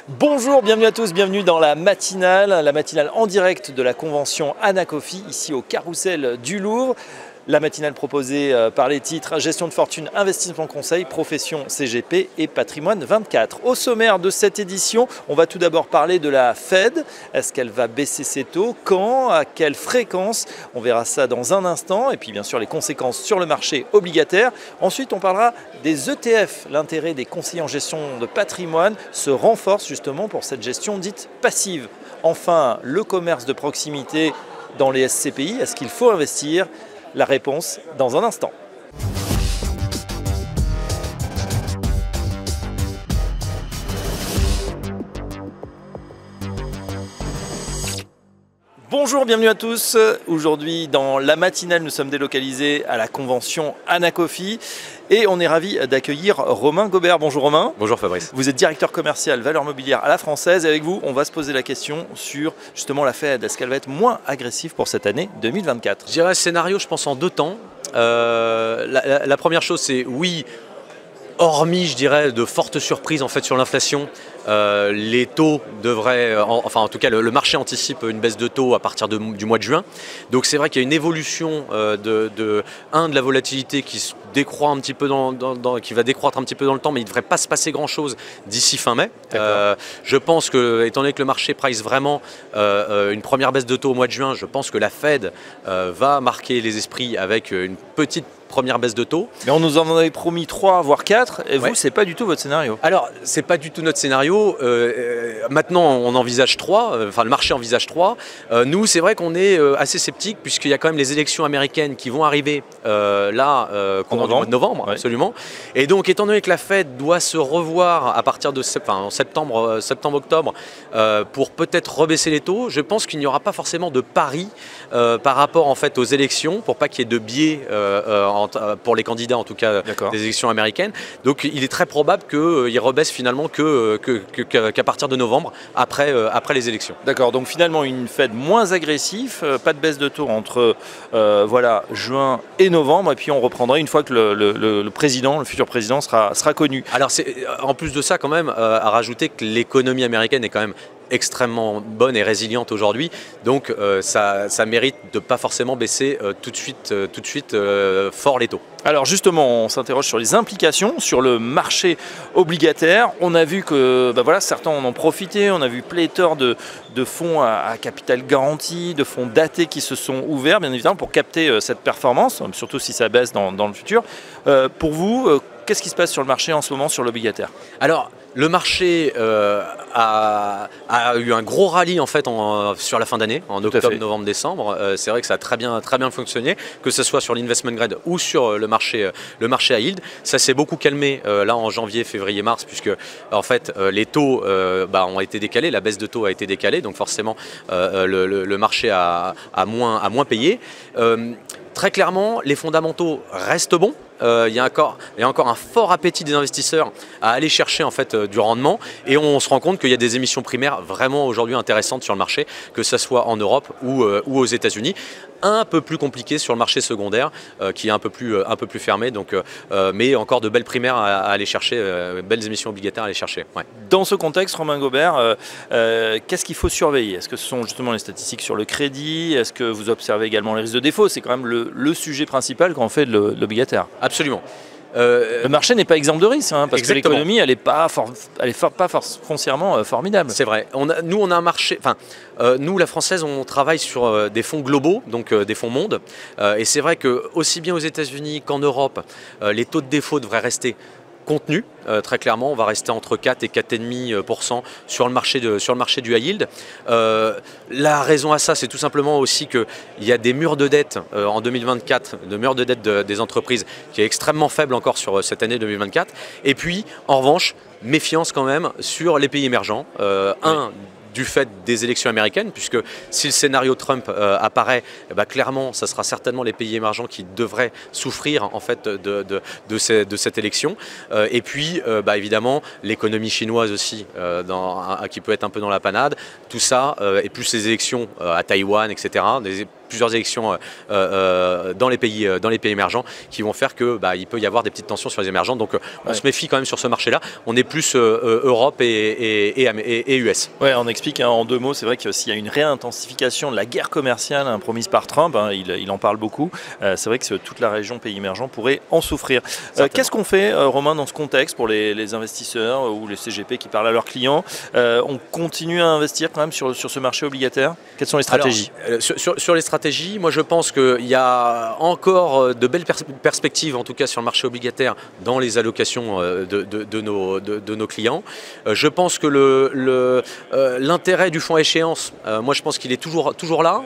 Bonjour, bienvenue à tous, bienvenue dans la matinale en direct de la convention Anacofi, ici au Carrousel du Louvre. La matinale proposée par les titres Gestion de fortune, investissement conseil, profession CGP et patrimoine 24. Au sommaire de cette édition, on va tout d'abord parler de la Fed. Est-ce qu'elle va baisser ses taux? Quand? À quelle fréquence? On verra ça dans un instant. Et puis bien sûr les conséquences sur le marché obligataire. Ensuite on parlera des ETF. L'intérêt des conseillers en gestion de patrimoine se renforce justement pour cette gestion dite passive. Enfin, le commerce de proximité dans les SCPI. Est-ce qu'il faut investir? La réponse dans un instant. Bonjour, bienvenue à tous. Aujourd'hui, dans la matinale, nous sommes délocalisés à la convention Anacofi et on est ravis d'accueillir Romain Gobert. Bonjour Romain. Bonjour Fabrice. Vous êtes directeur commercial valeurs mobilières à la Française et avec vous, on va se poser la question sur justement la Fed. Est-ce qu'elle va être moins agressive pour cette année 2024? Je dirais scénario, je pense en deux temps. La première chose, c'est oui, hormis, je dirais, de fortes surprises en fait sur l'inflation, les taux devraient, en tout cas le marché anticipe une baisse de taux à partir du mois de juin. Donc c'est vrai qu'il y a une évolution de la volatilité qui décroît un petit peu qui va décroître un petit peu dans le temps, mais il ne devrait pas se passer grand chose d'ici fin mai. Je pense que, étant donné que le marché price vraiment une première baisse de taux au mois de juin, je pense que la Fed va marquer les esprits avec une petite première baisse de taux. Mais on nous en avait promis 3 voire 4 et vous, c'est pas du tout votre scénario. Alors, c'est pas du tout notre scénario. Maintenant, on envisage 3, enfin le marché envisage 3. Nous, c'est vrai qu'on est assez sceptique puisqu'il y a quand même les élections américaines qui vont arriver courant du mois de novembre, absolument. Et donc, étant donné que la Fed doit se revoir à partir de septembre-octobre pour peut-être rebaisser les taux, je pense qu'il n'y aura pas forcément de pari par rapport en fait aux élections pour pas qu'il y ait de biais pour les candidats en tout cas des élections américaines. Donc il est très probable qu'il rebaisse finalement qu'à partir de novembre, après les élections. D'accord, donc finalement une Fed moins agressive, pas de baisse de taux entre juin et novembre, et puis on reprendra une fois que le futur président sera connu. Alors en plus de ça quand même, à rajouter que l'économie américaine est quand même extrêmement bonne et résiliente aujourd'hui, donc ça mérite de ne pas forcément baisser tout de suite fort les taux. Alors justement, on s'interroge sur les implications sur le marché obligataire. On a vu que certains en ont profité, on a vu pléthore de fonds à capital garanti, de fonds datés qui se sont ouverts, bien évidemment, pour capter cette performance, surtout si ça baisse dans le futur. Pour vous, qu'est-ce qui se passe sur le marché en ce moment sur l'obligataire? Alors, le marché a eu un gros rallye en fait sur la fin d'année, en octobre, novembre, décembre. C'est vrai que ça a très bien fonctionné, que ce soit sur l'investment grade ou sur le marché à yield. Ça s'est beaucoup calmé là en janvier, février, mars, puisque en fait les taux ont été décalés, la baisse de taux a été décalée, donc forcément le marché a moins payé. Très clairement, les fondamentaux restent bons. Il y a encore un fort appétit des investisseurs à aller chercher en fait du rendement, et on se rend compte qu'il y a des émissions primaires vraiment aujourd'hui intéressantes sur le marché, que ce soit en Europe ou aux États-Unis. Un peu plus compliqué sur le marché secondaire qui est un peu plus fermé, donc, mais encore de belles primaires à aller chercher, belles émissions obligataires à aller chercher. Ouais. Dans ce contexte, Romain Gobert, qu'est-ce qu'il faut surveiller? Est-ce que ce sont justement les statistiques sur le crédit? Est-ce que vous observez également les risques de défaut? C'est quand même le sujet principal quand on fait de l'obligataire. Absolument. Le marché n'est pas exempt de risque, parce que l'économie, elle n'est pas foncièrement formidable. C'est vrai. Nous, on a un marché. Nous, la Française, on travaille sur des fonds globaux, donc des fonds monde. Et c'est vrai que aussi bien aux États-Unis qu'en Europe, les taux de défaut devraient rester contenus. Très clairement, on va rester entre 4 et 4,5% sur le marché du high yield. La raison à ça, c'est tout simplement aussi qu'il y a des murs de dette en 2024, de murs de dette des entreprises qui est extrêmement faible encore sur cette année 2024. Et puis, en revanche, méfiance quand même sur les pays émergents. Du fait des élections américaines, puisque si le scénario Trump apparaît, clairement, ça sera certainement les pays émergents qui devraient souffrir en fait de cette élection. Et puis, évidemment, l'économie chinoise aussi, qui peut être un peu dans la panade. Tout ça, et plus les élections à Taïwan, etc., plusieurs élections dans les pays émergents qui vont faire que il peut y avoir des petites tensions sur les émergents. Donc on se méfie quand même sur ce marché-là. On est plus Europe et US. Ouais, on explique en 2 mots, c'est vrai que s'il y a une réintensification de la guerre commerciale promise par Trump, il en parle beaucoup, c'est vrai que toute la région pays émergents pourrait en souffrir. Qu'est-ce qu'on fait, Romain, dans ce contexte pour les investisseurs ou les CGP qui parlent à leurs clients? On continue à investir quand même sur ce marché obligataire? Quelles sont les stratégies? Alors, sur les stratégies, moi je pense qu'il y a encore de belles perspectives, en tout cas sur le marché obligataire, dans les allocations de nos clients. Je pense que l'intérêt du fonds à échéance, moi je pense qu'il est toujours là,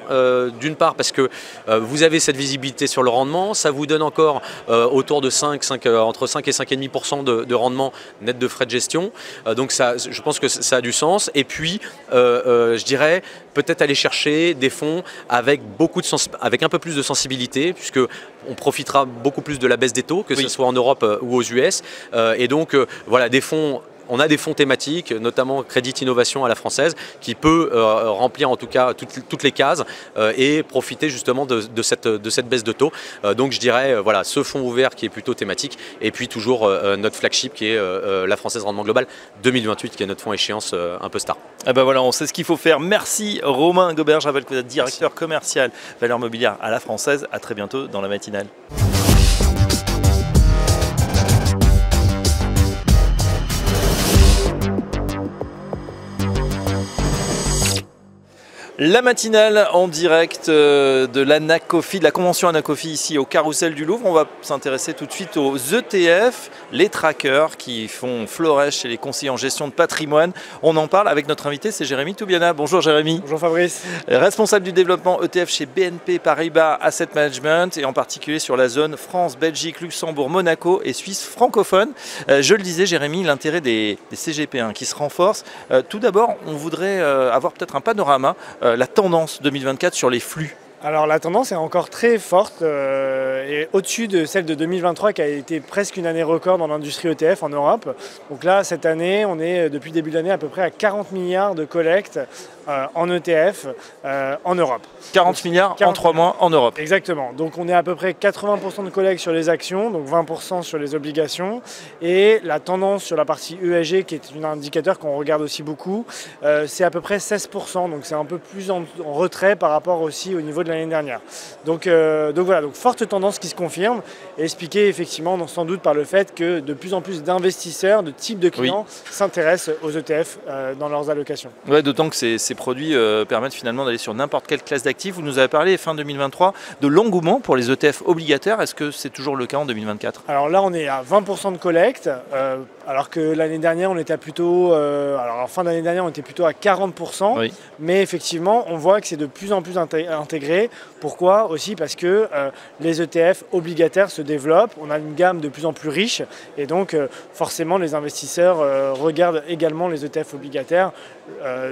d'une part parce que vous avez cette visibilité sur le rendement, ça vous donne encore autour de entre 5 et 5,5% de rendement net de frais de gestion, donc ça, je pense que ça a du sens. Et puis je dirais peut-être aller chercher des fonds avec un peu plus de sensibilité, puisque on profitera beaucoup plus de la baisse des taux, que ce soit en Europe ou aux US, et donc voilà, des fonds. On a des fonds thématiques, notamment Crédit Innovation à la française, qui peut remplir en tout cas toutes les cases et profiter justement de cette baisse de taux. Donc je dirais voilà, ce fonds ouvert qui est plutôt thématique, et puis toujours notre flagship qui est la Française Rendement Global 2028, qui est notre fonds échéance un peu star. Eh ben voilà, on sait ce qu'il faut faire. Merci Romain Gobert, je rappelle que vous êtes directeur commercial valeurs mobilières à la Française. À très bientôt dans la matinale. La matinale en direct de l'Anacofi, de la convention Anacofi ici au Carrousel du Louvre. On va s'intéresser tout de suite aux ETF, les trackers qui font florès chez les conseillers en gestion de patrimoine. On en parle avec notre invité, c'est Jérémy Toubiana. Bonjour Jérémy. Bonjour Fabrice. Responsable du développement ETF chez BNP Paribas Asset Management et en particulier sur la zone France, Belgique, Luxembourg, Monaco et Suisse francophone. Je le disais Jérémy, l'intérêt des CGP qui se renforce. Tout d'abord, on voudrait avoir peut-être un panorama. La tendance 2024 sur les flux? Alors la tendance est encore très forte et au-dessus de celle de 2023 qui a été presque une année record dans l'industrie ETF en Europe. Donc là, cette année, on est depuis le début de l'année à peu près à 40 milliards de collectes en ETF en Europe. 40 milliards en 3 mois en Europe. Exactement. Donc on est à peu près 80% de collectes sur les actions, donc 20% sur les obligations. Et la tendance sur la partie ESG, qui est un indicateur qu'on regarde aussi beaucoup, c'est à peu près 16%. Donc c'est un peu plus en retrait par rapport aussi au niveau de l'année dernière. Donc voilà, donc forte tendance qui se confirme, et expliquée effectivement sans doute par le fait que de plus en plus d'investisseurs, de types de clients s'intéressent aux ETF dans leurs allocations. Ouais, d'autant que ces produits permettent finalement d'aller sur n'importe quelle classe d'actifs. Vous nous avez parlé fin 2023 de l'engouement pour les ETF obligataires. Est-ce que c'est toujours le cas en 2024? Alors là, on est à 20% de collecte, alors que l'année dernière, on était plutôt, alors en fin d'année dernière, on était plutôt à 40%. Oui. Mais effectivement, on voit que c'est de plus en plus intégré. Pourquoi? Aussi parce que les ETF obligataires se développent. On a une gamme de plus en plus riche, et donc forcément, les investisseurs regardent également les ETF obligataires.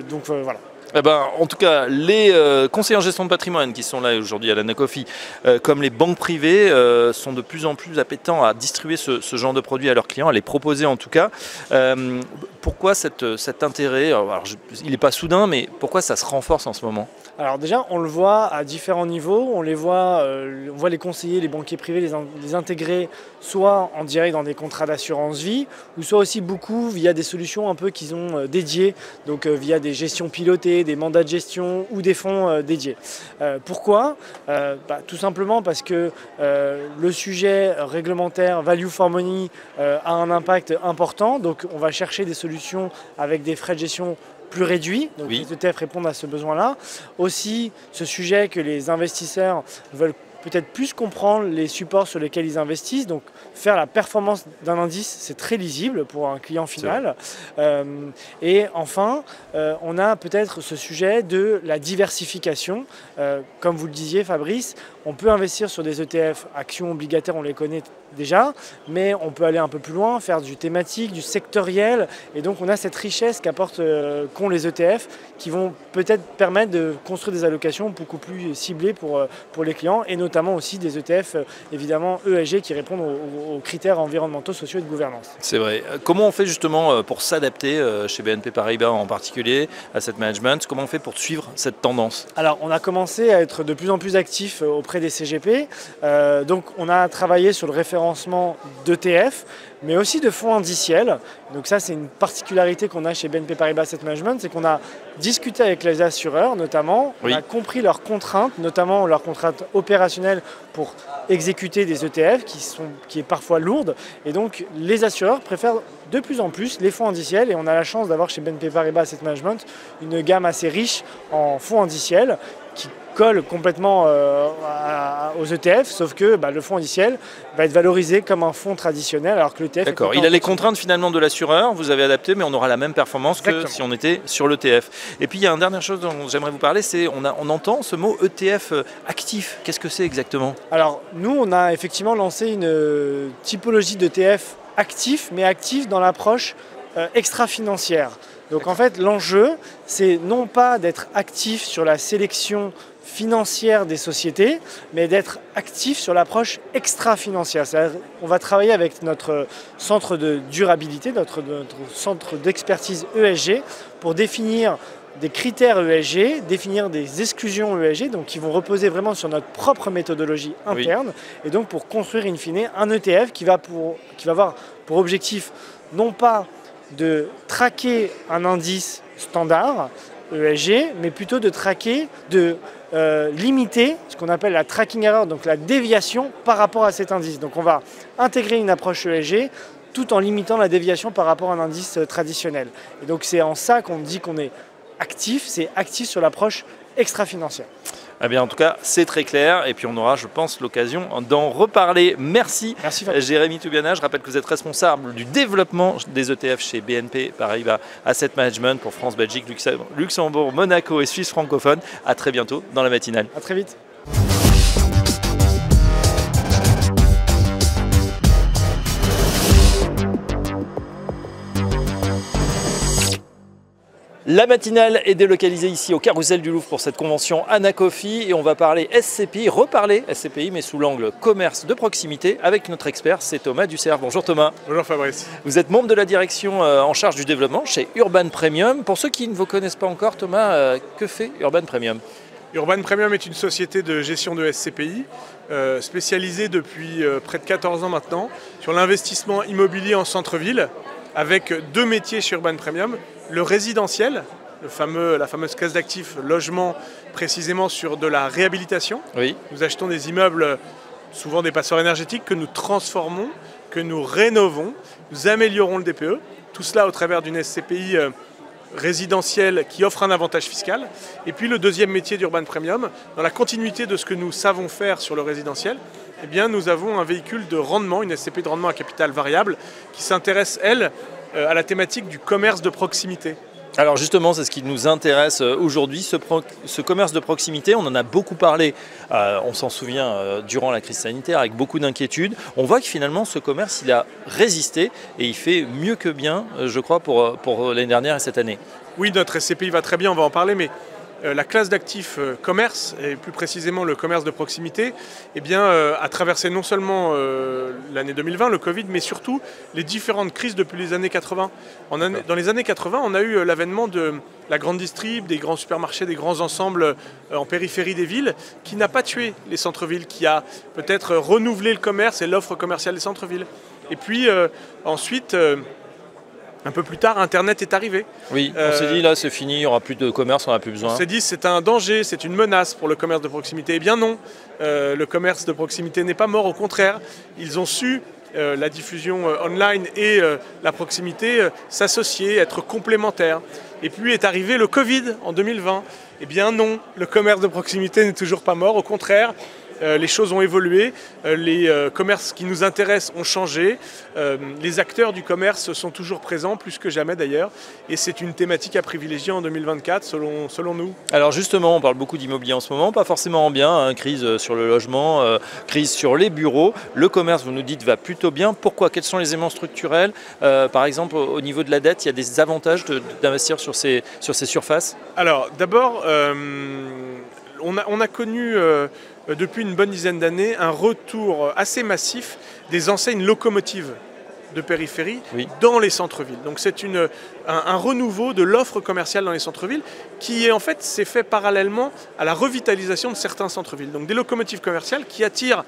Donc voilà. Eh ben, en tout cas, les conseillers en gestion de patrimoine qui sont là aujourd'hui à l'Anacofi, comme les banques privées, sont de plus en plus appétents à distribuer ce genre de produits à leurs clients, à les proposer en tout cas. Pourquoi cet intérêt? Alors, il n'est pas soudain, mais pourquoi ça se renforce en ce moment? Alors déjà, on le voit à différents niveaux. On voit les conseillers, les banquiers privés les intégrer soit en direct dans des contrats d'assurance vie, ou soit aussi beaucoup via des solutions un peu qu'ils ont dédiées, donc via des gestions pilotées, des mandats de gestion ou des fonds dédiés. Pourquoi? Tout simplement parce que le sujet réglementaire value for money a un impact important. Donc on va chercher des solutions avec des frais de gestion plus réduits. Donc les ETF répondent à ce besoin-là. Aussi, ce sujet que les investisseurs veulent peut-être plus comprendre les supports sur lesquels ils investissent. Donc faire la performance d'un indice, c'est très lisible pour un client final. Et enfin, on a peut-être ce sujet de la diversification. Comme vous le disiez Fabrice, on peut investir sur des ETF, actions obligataires, on les connaît déjà, mais on peut aller un peu plus loin, faire du thématique, du sectoriel, et donc on a cette richesse qu'ont les ETF qui vont peut-être permettre de construire des allocations beaucoup plus ciblées pour les clients, et notamment aussi des ETF évidemment ESG qui répondent aux critères environnementaux, sociaux et de gouvernance. C'est vrai. Comment on fait justement pour s'adapter chez BNP Paribas en particulier à cette management? Comment on fait pour suivre cette tendance? Alors on a commencé à être de plus en plus actifs auprès des CGP, donc on a travaillé sur le référencement d'ETF, mais aussi de fonds indiciels. Donc ça, c'est une particularité qu'on a chez BNP Paribas Asset Management, c'est qu'on a discuté avec les assureurs notamment, on a compris leurs contraintes, notamment leurs contraintes opérationnelles pour exécuter des ETF qui est parfois lourde, et donc les assureurs préfèrent de plus en plus les fonds indiciels, et on a la chance d'avoir chez BNP Paribas Asset Management une gamme assez riche en fonds indiciels qui colle complètement aux ETF, sauf que le fonds indiciel va être valorisé comme un fonds traditionnel, alors que l'ETF... D'accord, il a les contraintes finalement de l'assureur, vous avez adapté, mais on aura la même performance que si on était sur l'ETF. Et puis il y a une dernière chose dont j'aimerais vous parler, c'est on entend ce mot ETF actif. Qu'est-ce que c'est exactement? Alors nous, on a effectivement lancé une typologie d'ETF actif, mais actif dans l'approche extra-financière. Donc en fait, l'enjeu, c'est non pas d'être actif sur la sélection financière des sociétés, mais d'être actif sur l'approche extra-financière. C'est-à-dire on va travailler avec notre centre de durabilité, notre centre d'expertise ESG, pour définir des critères ESG, définir des exclusions ESG, donc qui vont reposer vraiment sur notre propre méthodologie interne, et donc pour construire in fine un ETF qui va avoir pour objectif non pas de traquer un indice standard ESG, mais plutôt de limiter ce qu'on appelle la tracking error, donc la déviation par rapport à cet indice. Donc on va intégrer une approche ESG tout en limitant la déviation par rapport à un indice traditionnel. Et donc c'est en ça qu'on dit qu'on est actif, c'est actif sur l'approche extra-financière. Eh bien, en tout cas, c'est très clair. Et puis, on aura, je pense, l'occasion d'en reparler. Merci Jérémy Toubiana. Je rappelle que vous êtes responsable du développement des ETF chez BNP Paribas Asset Management pour France, Belgique, Luxembourg, Monaco et Suisse francophone. À très bientôt dans la matinale. À très vite. La matinale est délocalisée ici au Carrousel du Louvre pour cette convention Anacofi et on va parler SCPI, reparler SCPI mais sous l'angle commerce de proximité avec notre expert, c'est Thomas Ducerf. Bonjour Thomas. Bonjour Fabrice. Vous êtes membre de la direction en charge du développement chez Urban Premium. Pour ceux qui ne vous connaissent pas encore, Thomas, que fait Urban Premium? Urban Premium est une société de gestion de SCPI spécialisée depuis près de 14 ans maintenant sur l'investissement immobilier en centre-ville avec deux métiers chez Urban Premium. Le résidentiel, la fameuse classe d'actifs logement, précisément sur de la réhabilitation. Oui. Nous achetons des immeubles, souvent des passoires énergétiques, que nous transformons, que nous rénovons, nous améliorons le DPE. Tout cela au travers d'une SCPI résidentielle qui offre un avantage fiscal. Et puis le deuxième métier d'Urban Premium, dans la continuité de ce que nous savons faire sur le résidentiel, eh bien, nous avons un véhicule de rendement, une SCPI de rendement à capital variable, qui s'intéresse, elle, à la thématique du commerce de proximité. Alors justement, c'est ce qui nous intéresse aujourd'hui, ce commerce de proximité. On en a beaucoup parlé, on s'en souvient, durant la crise sanitaire, avec beaucoup d'inquiétudes. On voit que finalement, ce commerce, il a résisté et il fait mieux que bien, je crois, pour l'année dernière et cette année. Oui, notre SCPI va très bien, on va en parler, mais la classe d'actifs commerce, et plus précisément le commerce de proximité, eh bien, a traversé non seulement l'année 2020, le Covid, mais surtout les différentes crises depuis les années 80. Dans les années 80, on a eu l'avènement de la grande distrib, des grands supermarchés, des grands ensembles en périphérie des villes, qui n'a pas tué les centres-villes, qui a peut-être renouvelé le commerce et l'offre commerciale des centres-villes. Et puis ensuite... un peu plus tard, Internet est arrivé. Oui, on s'est dit là c'est fini, il n'y aura plus de commerce, on n'a plus besoin. On s'est dit c'est un danger, c'est une menace pour le commerce de proximité. Eh bien non, le commerce de proximité n'est pas mort, au contraire. Ils ont su, la diffusion online et la proximité, s'associer, être complémentaires. Et puis est arrivé le Covid en 2020. Eh bien non, le commerce de proximité n'est toujours pas mort, au contraire. les choses ont évolué, les commerces qui nous intéressent ont changé, les acteurs du commerce sont toujours présents, plus que jamais d'ailleurs, et c'est une thématique à privilégier en 2024 selon nous. Alors justement, on parle beaucoup d'immobilier en ce moment, pas forcément en bien, hein, crise sur le logement, crise sur les bureaux. Le commerce, vous nous dites, va plutôt bien. Pourquoi? Quels sont les éléments structurels? Par exemple, au niveau de la dette, il y a des avantages d'investir sur ces surfaces? Alors d'abord, on a connu depuis une bonne dizaine d'années un retour assez massif des enseignes locomotives de périphérie dans les centres-villes. Donc c'est un renouveau de l'offre commerciale dans les centres-villes qui en fait s'est fait parallèlement à la revitalisation de certains centres-villes. Donc des locomotives commerciales qui attirent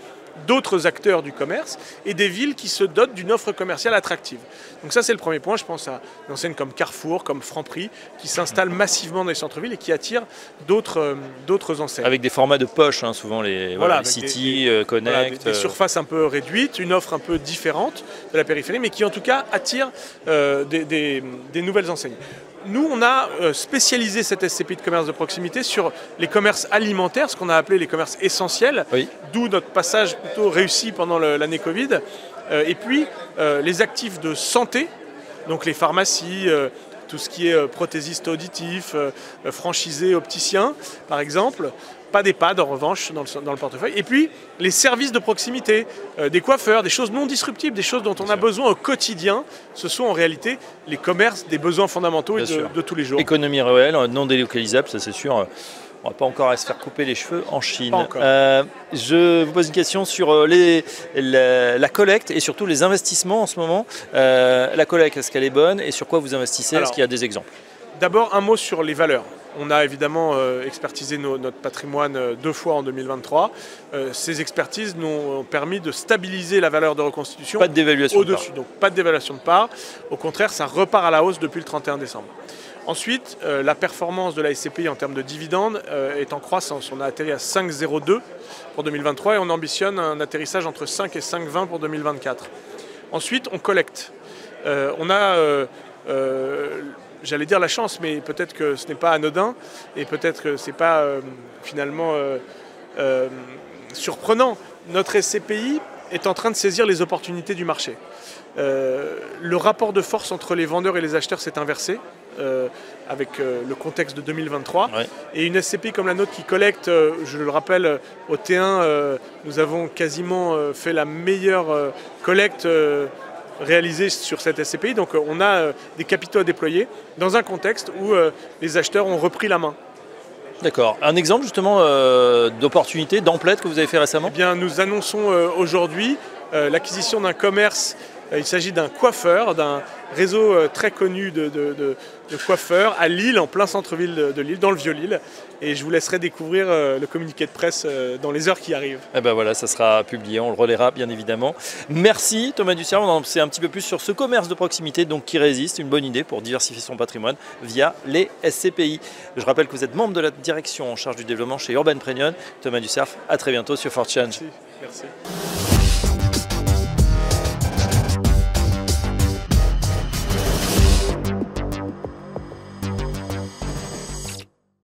d'autres acteurs du commerce et des villes qui se dotent d'une offre commerciale attractive. Donc ça c'est le premier point, je pense à des enseignes comme Carrefour, comme Franprix, qui s'installent massivement dans les centres-villes et qui attirent d'autres enseignes. Avec des formats de poche, hein, souvent les City, Connect. Des surfaces un peu réduites, une offre un peu différente de la périphérie, mais qui en tout cas attirent des nouvelles enseignes. Nous, on a spécialisé cette SCPI de commerce de proximité sur les commerces alimentaires, ce qu'on a appelé les commerces essentiels, d'où notre passage plutôt réussi pendant l'année Covid. Et puis, les actifs de santé, donc les pharmacies, tout ce qui est prothésiste auditif, franchisé, opticien, par exemple. Pas d'EHPAD en revanche dans le portefeuille. Et puis les services de proximité, des coiffeurs, des choses non disruptibles, des choses dont on a besoin au quotidien. Ce sont en réalité les commerces des besoins fondamentaux et de tous les jours. Économie réelle, non délocalisable, ça c'est sûr. On ne va pas encore se faire couper les cheveux en Chine. Je vous pose une question sur la collecte et surtout les investissements en ce moment. La collecte, est-ce qu'elle est bonne et sur quoi vous investissez? Est-ce qu'il y a des exemples? D'abord, un mot sur les valeurs. On a évidemment expertisé notre patrimoine 2 fois en 2023. Ces expertises nous ont permis de stabiliser la valeur de reconstitution. Pas de dévaluation de part. Donc pas de dévaluation de part. Au contraire, ça repart à la hausse depuis le 31 décembre. Ensuite, la performance de la SCPI en termes de dividendes est en croissance. On a atterri à 5,02 pour 2023 et on ambitionne un atterrissage entre 5 et 5,20 pour 2024. Ensuite, on collecte. On a... j'allais dire la chance, mais peut-être que ce n'est pas anodin et peut-être que ce n'est pas finalement surprenant. Notre SCPI est en train de saisir les opportunités du marché. Le rapport de force entre les vendeurs et les acheteurs s'est inversé avec le contexte de 2023. Et une SCPI comme la nôtre qui collecte, je le rappelle, au T1, nous avons quasiment fait la meilleure collecte réalisé sur cette SCPI. Donc on a des capitaux à déployer dans un contexte où les acheteurs ont repris la main. D'accord. Un exemple justement d'opportunité, d'emplette que vous avez fait récemment? Eh bien, nous annonçons aujourd'hui l'acquisition d'un commerce. Il s'agit d'un coiffeur, d'un réseau très connu de coiffeurs à Lille, en plein centre-ville de Lille, dans le Vieux-Lille. Et je vous laisserai découvrir le communiqué de presse dans les heures qui arrivent. Eh ben voilà, ça sera publié, on le relaiera bien évidemment. Merci Thomas Dussert, on en sait un petit peu plus sur ce commerce de proximité donc qui résiste, une bonne idée pour diversifier son patrimoine via les SCPI. Je rappelle que vous êtes membre de la direction en charge du développement chez Urban Premium. Thomas Dussert, à très bientôt sur Fortune. Merci.